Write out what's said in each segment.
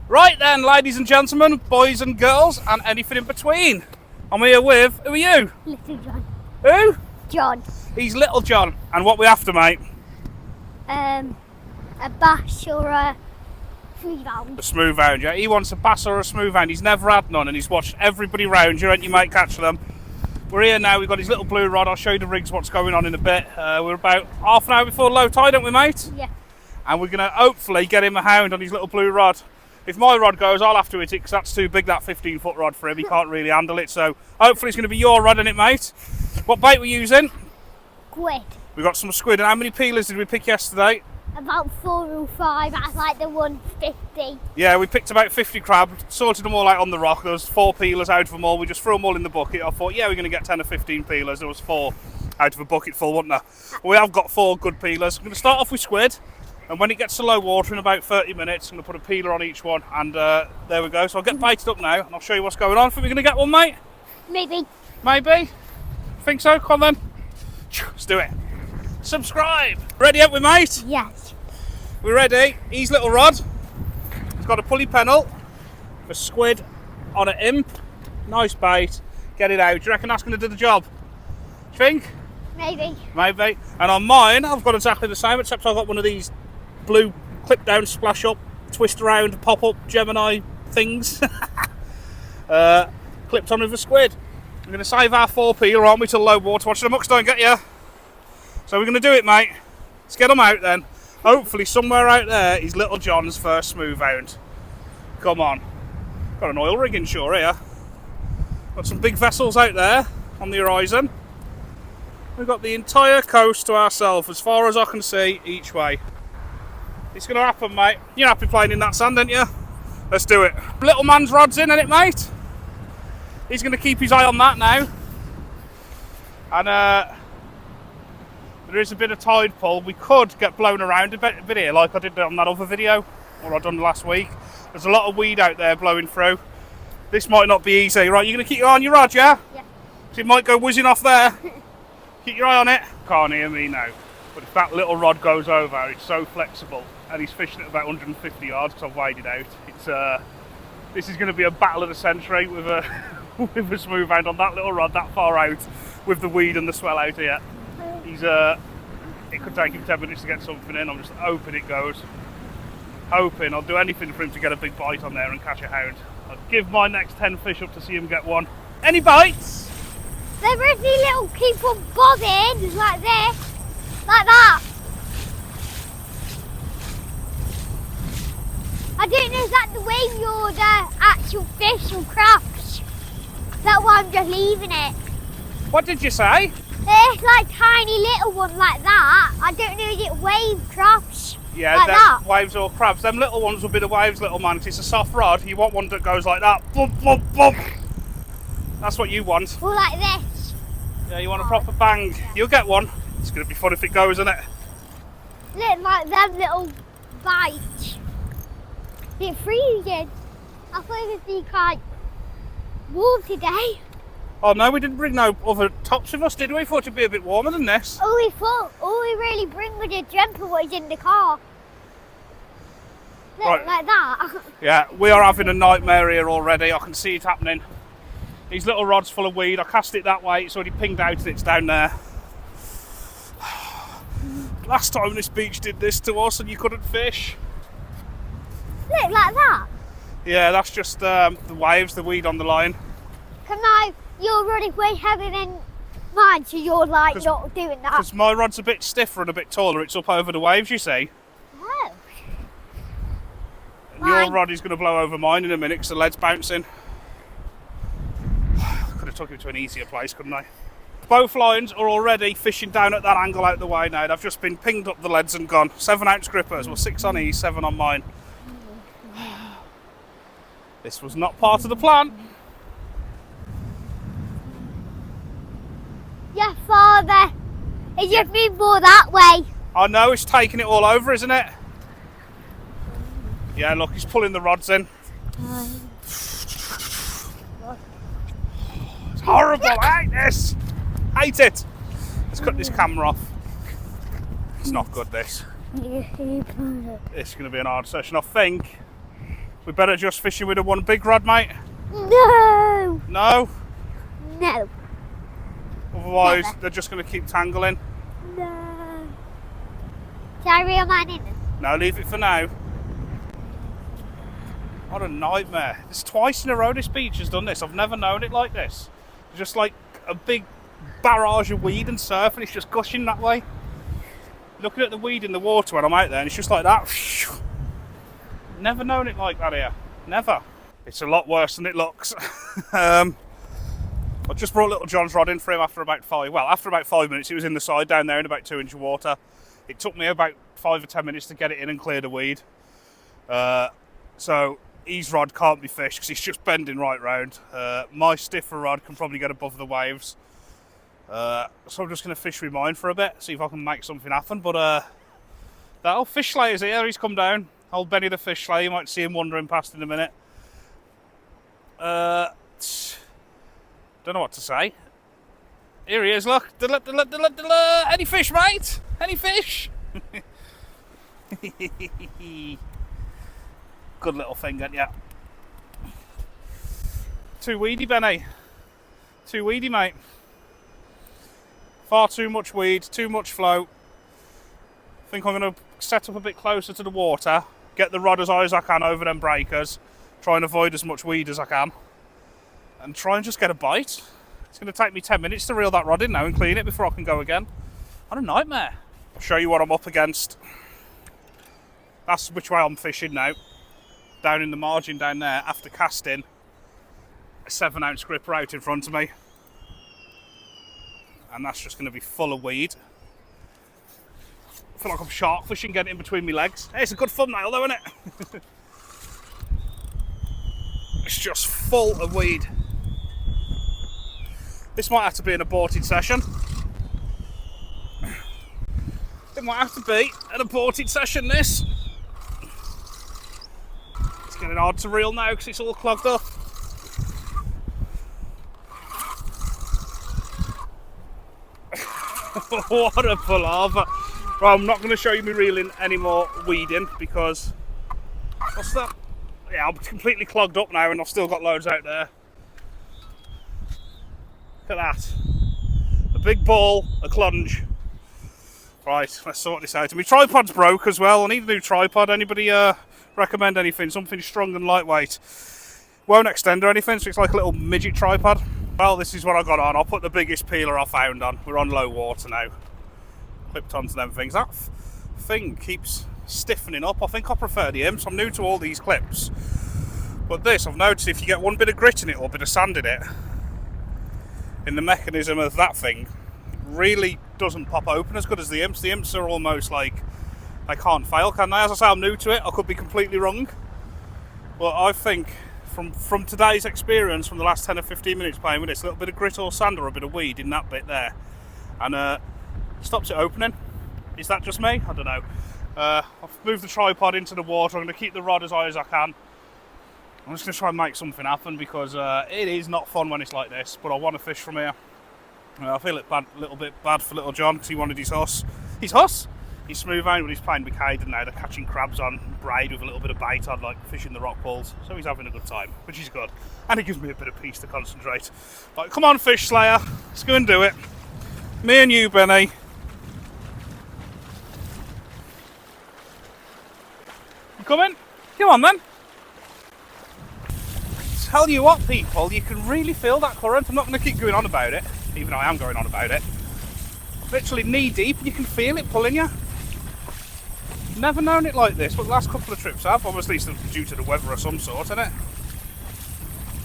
Right then, ladies and gentlemen, boys and girls, and anything in between. I'm here with, who are you? Little John. Who? John. He's Little John. And what we after, mate? A bash or a free round. A smooth hound, yeah? He wants a bass or a smooth hound. He's never had none, and he's watched everybody round you, ain't you, mate, catch them. We're here now, we've got his little blue rod. I'll show you the rigs, what's going on in a bit. We're about half an hour before low tide, aren't we, mate? Yeah. And we're going to hopefully get him a hound on his little blue rod. If my rod goes, I'll have to hit it because that's too big, that 15-foot rod for him. He can't really handle it. So hopefully it's going to be your rod, isn't it, mate? What bait we're using? Squid. We got some squid. And how many peelers did we pick yesterday? About 4 or 5. That's like the 150. Yeah, we picked about 50 crab, sorted them all out on the rock. There was 4 peelers out of them all. We just threw them all in the bucket. I thought, yeah, we're going to get 10 or 15 peelers. There was 4 out of a bucket full, wasn't there? We have got 4 good peelers. I'm going to start off with squid. And when it gets to low water in about 30 minutes, I'm going to put a peeler on each one. And there we go. So I'll get baited up now and I'll show you what's going on. Think we're going to get one, mate? Maybe. Maybe? Think so? Come on then. Let's do it. Subscribe. Ready up, we, mate? Yes. We're ready. He's little rod. He's got a pulley pennel. A squid on an imp. Nice bait. Get it out. Do you reckon that's going to do the job? Do you think? Maybe. Maybe. And on mine, I've got exactly the same, except I've got one of these blue clip down, splash up, twist around, pop up Gemini things. Clipped on with a squid. We're going to save our 4 peeler, aren't we, till low water. Watch the mucks don't get you. So we're going to do it, mate. Let's get them out then. Hopefully somewhere out there is Little John's first smooth hound. Come on. Got an oil rig inshore here. Got some big vessels out there on the horizon. We've got the entire coast to ourselves, as far as I can see, each way. It's going to happen, mate. You're happy playing in that sand, aren't you? Let's do it. Little man's rod's in, ain't it, mate? He's going to keep his eye on that now. And there is a bit of tide pull. We could get blown around a bit here, like I did on that other video, or I done last week. There's a lot of weed out there blowing through. This might not be easy. Right, you're going to keep your eye on your rod, yeah? Yeah. So it might go whizzing off there. Keep your eye on it. Can't hear me now. But if that little rod goes over, it's so flexible. And he's fishing at about 150 yards because I've weighed it out. It's this is going to be a battle of the century with a with a smooth hound on that little rod that far out with the weed and the swell out here. He's it could take him 10 minutes to get something in. I'm just hoping it goes. Hoping. I'll do anything for him to get a big bite on there and catch a hound. I'll give my next 10 fish up to see him get one. Any bites? They're really little people bobbing like this. Like that. I don't know if that's the way you're the actual fish or crabs. That's why I'm just leaving it. What did you say? There's like tiny little ones like that. I don't know if it wave crabs. Yeah, like that. Waves or crabs. Them little ones will be the waves, little man. 'Cause it's a soft rod. You want one that goes like that. Bump, bump, bump. That's what you want. Or like this. Yeah, you want a proper bang. You'll get one. It's going to be fun if it goes, isn't it? Look, like them little bites. It's freezing. I thought it would be quite warm today. Oh no, we didn't bring no other tops with us, did we? Thought it'd be a bit warmer than this. All we really bring was a jumper was in the car. Look, Right. like that. Yeah, we are having a nightmare here already. I can see it happening. These little rods full of weed. I cast it that way. It's already pinged out and it's down there. Last time this beach did this to us and you couldn't fish. Look, like that. Yeah, that's just the waves, the weed on the line. Come on, you're running way heavier than mine, so you're like not doing that. Because my rod's a bit stiffer and a bit taller. It's up over the waves, you see. Oh. And your Mine. rod is going to blow over mine in a minute because the lead's bouncing. Could have took him to an easier place, couldn't I? Both lines are already fishing down at that angle out the way now. They've just been pinged up the leads and gone. 7-ounce grippers. Well, 6 on each, 7 on mine. This was not part of the plan. Yeah, father. It just been more that way. I know, it's taking it all over, isn't it? Yeah, look, he's pulling the rods in. It's horrible, I hate this. Hate it. Let's cut this camera off. It's not good, this. It's going to be an hard session, I think. We better just fishing with a one big rod, mate. No. No? No. Otherwise, Never. they're just going to keep tangling. No. Shall I reel mine in? No, leave it for now. What a nightmare. It's twice in a row this beach has done this. I've never known it like this. It's just like a big barrage of weed and surf, and it's just gushing that way. Looking at the weed in the water when I'm out there, and it's just like that. Never known it like that here. Never. It's a lot worse than it looks. I just brought Little John's rod in for him after about 5 minutes. He was in the side down there in about 2 inches of water. It took me about 5 or 10 minutes to get it in and clear the weed. So his rod can't be fished because he's just bending right round. My stiffer rod can probably get above the waves. So I'm just going to fish with mine for a bit, see if I can make something happen. But that old fish slayer's here, he's come down. Old Benny the fish slayer, you might see him wandering past in a minute. Don't know what to say. Here he is, look. Any fish, mate? Any fish? Good little thing, ain't ya? Too weedy, Benny. Too weedy, mate. Far too much weed, too much float. I think I'm going to set up a bit closer to the water, get the rod as high as I can over them breakers, try and avoid as much weed as I can, and try and just get a bite. It's going to take me 10 minutes to reel that rod in now and clean it before I can go again. What a nightmare. I'll show you what I'm up against. That's which way I'm fishing now. Down in the margin down there, after casting a 7-ounce gripper out in front of me. And that's just going to be full of weed. I feel like I'm shark fishing, getting in between my legs. Hey, it's a good thumbnail though, isn't it? It's just full of weed. This might have to be an aborted session. It might have to be an aborted session, this. It's getting hard to reel now because it's all clogged up. What a palaver. Right, I'm not going to show you me reeling any more weeding because what's that? Yeah, I'm completely clogged up now and I've still got loads out there. Look at that. A big ball, a clunge. Right, let's sort this out. And my tripod's broke as well. I need a new tripod. Anybody recommend anything? Something strong and lightweight. Won't extend or anything, so it's like a little midget tripod. Well, this is what I got on. I'll put the biggest peeler I found on. We're on low water now. Clipped onto them things. That thing keeps stiffening up. I think I prefer the imps. I'm new to all these clips. But this, I've noticed if you get one bit of grit in it or a bit of sand in it, in the mechanism of that thing, really doesn't pop open as good as the imps. The imps are almost like they can't fail, can they? As I say, I'm new to it. I could be completely wrong. But I think from today's experience, from the last 10 or 15 minutes playing with this, a little bit of grit or sand or a bit of weed in that bit there, and stops it opening. Is that just me? I don't know. I've moved the tripod into the water. I'm going to keep the rod as high as I can. I'm just going to try and make something happen because it is not fun when it's like this, but I want to fish from here. I feel a little bit bad for Little John because he wanted his huss. His huss? He's smooth out when he's playing with Caden now. They're catching crabs on braid with a little bit of bait on, like fishing the rock pools. So he's having a good time, which is good. And it gives me a bit of peace to concentrate. But come on, Fish Slayer. Let's go and do it. Me and you, Benny. You coming? Come on, then. Tell you what, people, you can really feel that current. I'm not going to keep going on about it, even though I am going on about it. Literally knee deep, you can feel it pulling you. Never known it like this, but the last couple of trips I've, obviously it's due to the weather of some sort, isn't it?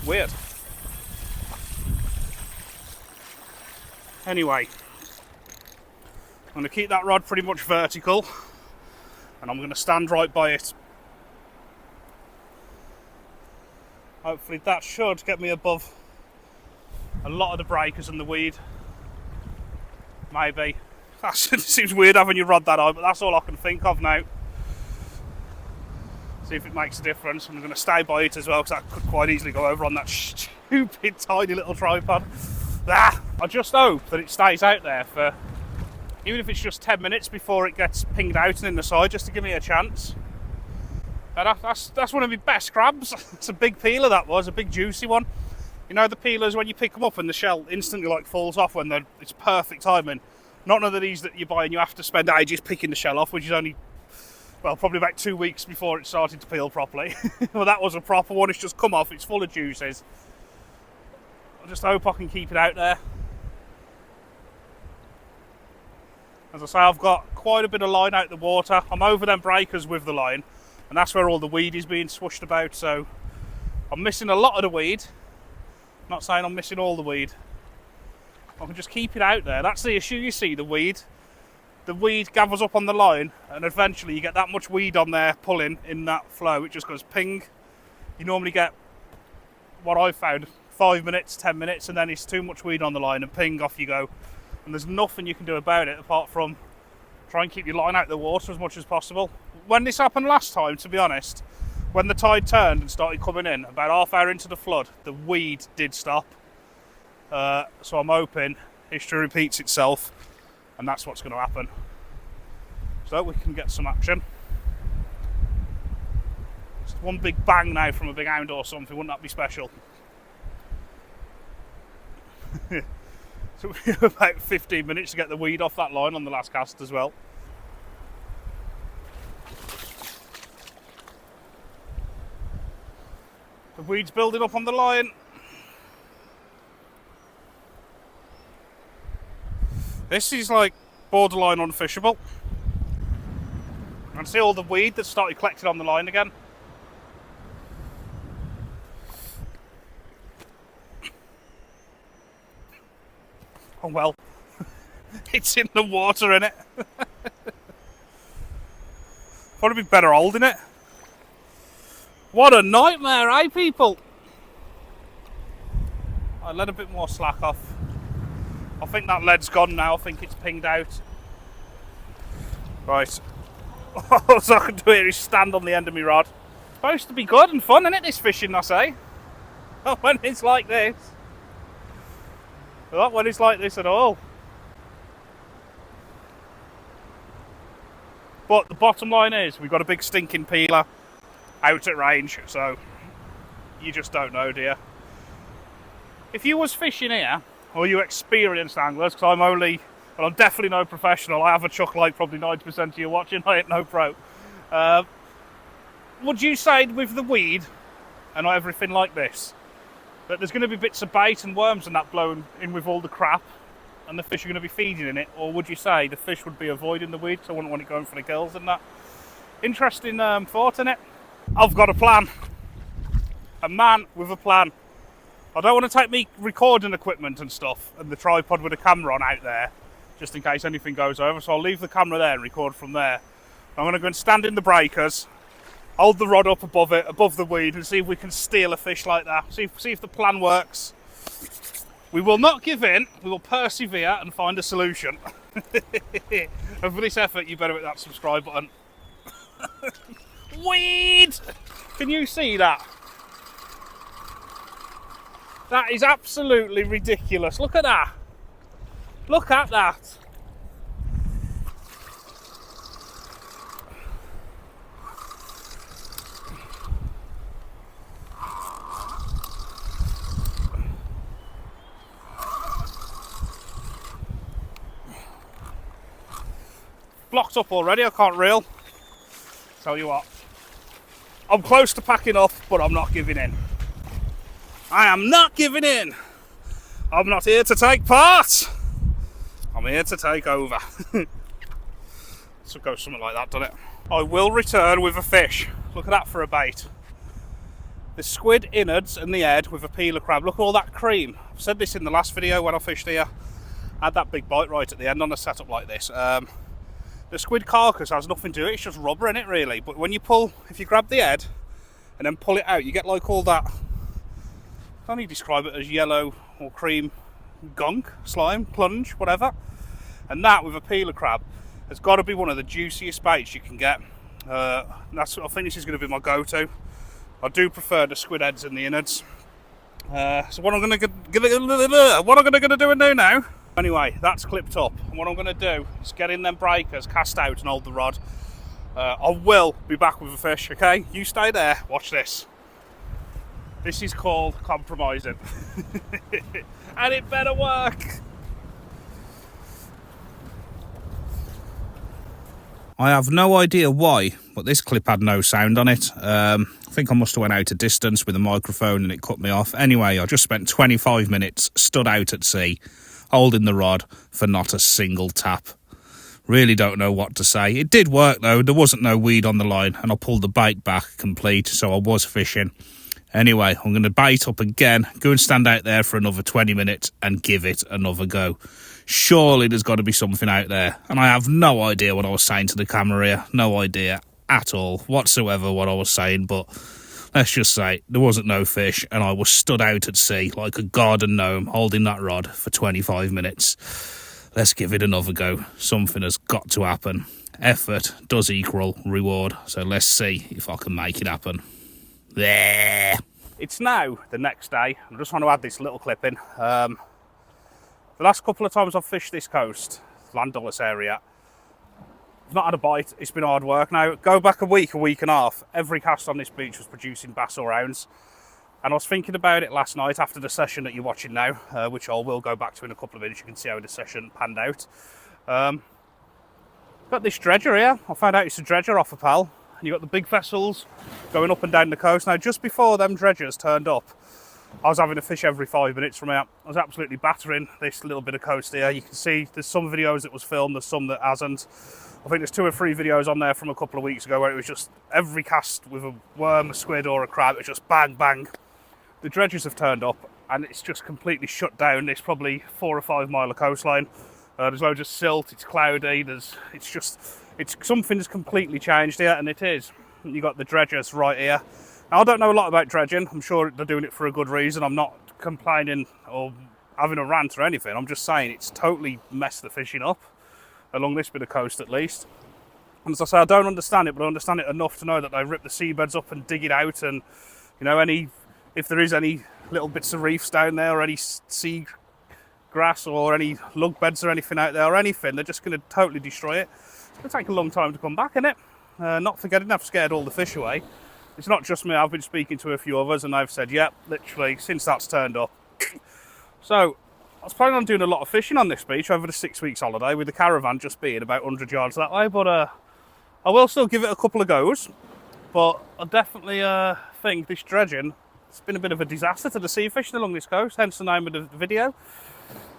Weird. Anyway, I'm going to keep that rod pretty much vertical, and I'm going to stand right by it. Hopefully that should get me above a lot of the breakers and the weed. Maybe. It seems weird having your rod that high, but that's all I can think of now. See if it makes a difference. I'm going to stay by it as well because that could quite easily go over on that stupid tiny little tripod. I just hope that it stays out there for, even if it's just 10 minutes before it gets pinged out and in the side, just to give me a chance. And that's one of my best crabs. It's a big peeler, that was, a big juicy one. You know the peelers when you pick them up and the shell instantly like falls off when it's perfect timing. Not none of these that you buy and you have to spend ages picking the shell off, which is only, well, probably about 2 weeks before it started to peel properly. Well, that was a proper one. It's just come off. It's full of juices. I just hope I can keep it out there. As I say, I've got quite a bit of line out the water. I'm over them breakers with the line, and that's where all the weed is being swooshed about, so I'm missing a lot of the weed. I'm not saying I'm missing all the weed. I can just keep it out there. That's the issue, you see, the weed. The weed gathers up on the line, and eventually you get that much weed on there pulling in that flow, it just goes ping. You normally get, what I've found, 5 minutes, 10 minutes, and then it's too much weed on the line, and ping, off you go. And there's nothing you can do about it apart from try and keep your line out of the water as much as possible. When this happened last time, to be honest, when the tide turned and started coming in, about half hour into the flood, the weed did stop. So I'm hoping history repeats itself, and that's what's going to happen. So we can get some action. Just one big bang now from a big hound or something, wouldn't that be special? So we have about 15 minutes to get the weed off that line on the last cast as well. The weed's building up on the line. This is like borderline unfishable. I can see all the weed that started collecting on the line again. Oh well, it's in the water, innit? Probably be better holding it. What a nightmare, eh, people? I let a bit more slack off. I think that lead's gone now. I think it's pinged out. Right. All I can do here is stand on the end of my rod. Supposed to be good and fun, isn't it, this fishing, I say? Not when it's like this. Not when it's like this at all. But the bottom line is, we've got a big stinking peeler out at range, so you just don't know, do you? If you was fishing here, or you experienced anglers, because I'm definitely no professional. I have a chuck like probably 90% of you watching, I ain't no pro. Would you say with the weed and everything like this, that there's going to be bits of bait and worms and that blowing in with all the crap, and the fish are going to be feeding in it? Or would you say the fish would be avoiding the weed, because I wouldn't want it going for the gills and that? Interesting thought in it. I've got a plan. A man with a plan. I don't want to take me recording equipment and stuff and the tripod with a camera on out there, just in case anything goes over, so I'll leave the camera there and record from there. I'm going to go and stand in the breakers, hold the rod up above it, above the weed, and see if we can steal a fish like that. See if the plan works. We will not give in, we will persevere and find a solution. And for this effort, you better hit that subscribe button. Weed! Can you see that? That is absolutely ridiculous. Look at that. Look at that. Blocked up already, I can't reel. Tell you what, I'm close to packing up, but I'm not giving in. I am not giving in. I'm not here to take part. I'm here to take over. So go something like that, doesn't it? I will return with a fish. Look at that for a bait. The squid innards and the head with a peeler crab. Look at all that cream. I've said this in the last video when I fished here. I had that big bite right at the end on a setup like this. The squid carcass has nothing to it. It's just rubber in it, really. But when you pull, if you grab the head and then pull it out, you get like all that, I can't even describe it as yellow or cream gunk, slime, plunge, whatever. And that with a peeler crab has got to be one of the juiciest baits you can get. I think this is going to be my go-to. I do prefer the squid heads and the innards. So what I'm going to do now. Anyway, that's clipped up. And what I'm going to do is get in them breakers, cast out and hold the rod. I will be back with a fish, okay? You stay there, watch this. This is called compromising. And it better work. I have no idea why, but this clip had no sound on it. I think I must have went out a distance with a microphone and it cut me off. Anyway, I just spent 25 minutes stood out at sea, holding the rod for not a single tap. Really don't know what to say. It did work though, there wasn't no weed on the line and I pulled the bait back complete, so I was fishing. Anyway, I'm going to bait up again, go and stand out there for another 20 minutes and give it another go. Surely there's got to be something out there. And I have no idea what I was saying to the camera here. No idea at all whatsoever what I was saying. But let's just say there wasn't no fish and I was stood out at sea like a garden gnome holding that rod for 25 minutes. Let's give it another go. Something has got to happen. Effort does equal reward. So let's see if I can make it happen. There. It's now the next day. I just want to add this little clip in. The last couple of times I've fished this coast, Landulus area, I've not had a bite. It's been hard work. Now, go back a week and a half, every cast on this beach was producing bass or rounds. And I was thinking about it last night after the session that you're watching now, which I will go back to in a couple of minutes. You can see how the session panned out. Got this dredger here. I found out it's a dredger off a pal. And you've got the big vessels going up and down the coast. Now, just before them dredgers turned up, I was having a fish every 5 minutes from out. I was absolutely battering this little bit of coast here. You can see there's some videos that was filmed, there's some that hasn't. I think there's 2 or 3 videos on there from a couple of weeks ago where it was just every cast with a worm, a squid or a crab, it was just bang, bang. The dredgers have turned up and it's just completely shut down. It's probably 4 or 5 mile of coastline. There's loads of silt, it's cloudy, something's completely changed here, and it is. You got the dredgers right here. Now, I don't know a lot about dredging. I'm sure they're doing it for a good reason. I'm not complaining or having a rant or anything. I'm just saying it's totally messed the fishing up, along this bit of coast at least. And as I say, I don't understand it, but I understand it enough to know that they rip the seabeds up and dig it out, and you know, if there is any little bits of reefs down there or any sea grass or any lug beds or anything out there or anything, they're just going to totally destroy it. It's going to take a long time to come back, innit? Not forgetting I've scared all the fish away. It's not just me, I've been speaking to a few others and they've said, yep, literally, since that's turned up. So, I was planning on doing a lot of fishing on this beach over the 6 weeks holiday, with the caravan just being about 100 yards that way, but I will still give it a couple of goes. But I definitely think this dredging, it's been a bit of a disaster to the sea fishing along this coast, hence the name of the video.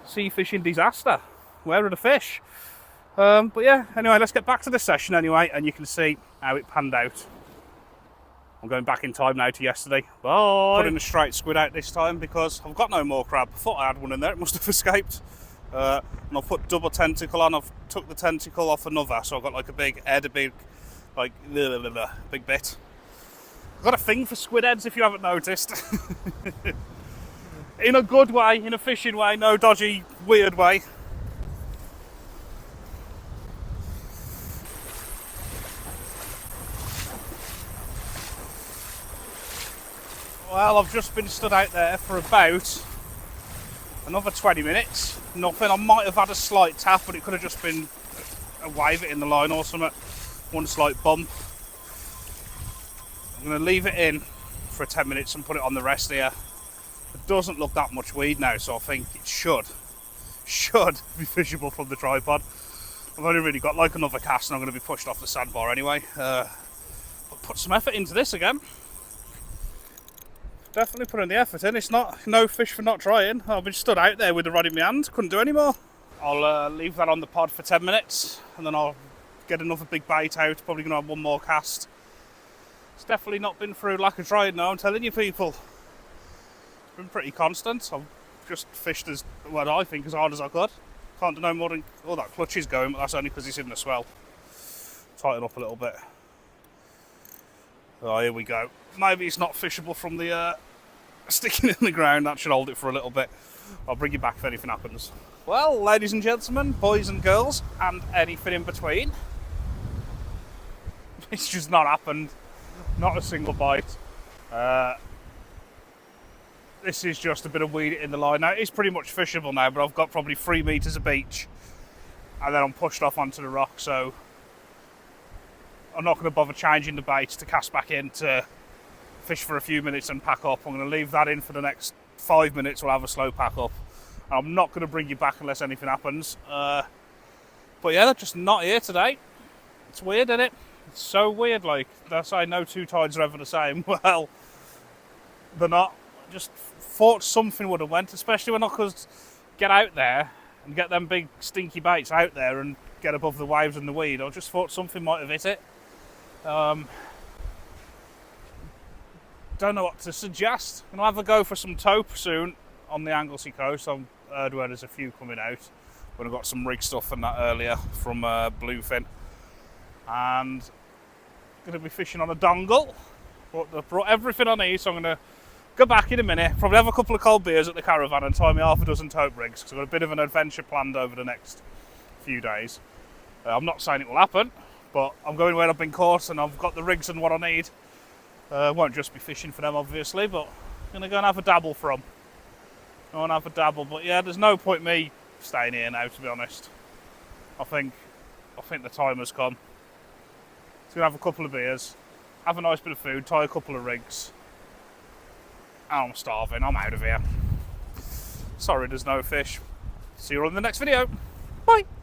Sea fishing disaster. Where are the fish? But yeah, anyway, let's get back to the session anyway, and you can see how it panned out. I'm going back in time now to yesterday. Bye! Putting a straight squid out this time because I've got no more crab. I thought I had one in there, it must have escaped. And I've put double tentacle on, I've took the tentacle off another, so I've got like a big head, big bit. I've got a thing for squid heads if you haven't noticed. In a good way, in a fishing way, no dodgy, weird way. Well, I've just been stood out there for about another 20 minutes. Nothing. I might have had a slight tap, but it could have just been a wave it in the line or something. One slight bump. I'm going to leave it in for 10 minutes and put it on the rest here. It doesn't look that much weed now, so I think it should be fishable from the tripod. I've only really got like another cast and I'm going to be pushed off the sandbar anyway. But put some effort into this again. Definitely putting the effort in. It's not no fish for not trying. I've been stood out there with the rod in my hand, couldn't do any more. I'll leave that on the pod for 10 minutes and then I'll get another big bait out. Probably going to have one more cast. It's definitely not been through lack of trying now, I'm telling you people. It's been pretty constant. I've just fished as, what I think, as hard as I could. Can't do no more than, all that clutch is going, but that's only because it's in the swell. Tighten up a little bit. Oh, here we go. Maybe it's not fishable from the sticking in the ground. That should hold it for a little bit. I'll bring you back if anything happens. Well, ladies and gentlemen, boys and girls, and anything in between. It's just not happened. Not a single bite. This is just a bit of weed in the line. Now, it's pretty much fishable now, but I've got probably 3 metres of beach. And then I'm pushed off onto the rock, so I'm not going to bother changing the baits to cast back in to fish for a few minutes and pack up. I'm going to leave that in for the next 5 minutes. We'll have a slow pack up. I'm not going to bring you back unless anything happens. But yeah, they're just not here today. It's weird, isn't it? It's so weird. Like, they say no two tides are ever the same. Well, they're not. Just thought something would have went, especially when I could get out there and get them big stinky baits out there and get above the waves and the weed. I just thought something might have hit it. Don't know what to suggest. I'm going to have a go for some taupe soon on the Anglesey coast. I've heard where there's a few coming out. When I got some rig stuff and that earlier from Bluefin. And going to be fishing on a dongle. But I've brought everything I need, so I'm going to go back in a minute, probably have a couple of cold beers at the caravan and tie me half a dozen taupe rigs, because I've got a bit of an adventure planned over the next few days. I'm not saying it will happen, but I'm going where I've been caught and I've got the rigs and what I need. Won't just be fishing for them, obviously, but I'm going to go and have a dabble for them. Go and have a dabble, but yeah, there's no point me staying here now, to be honest. I think the time has come. So we'll have a couple of beers, have a nice bit of food, tie a couple of rigs. I'm starving, I'm out of here. Sorry there's no fish. See you all in the next video. Bye!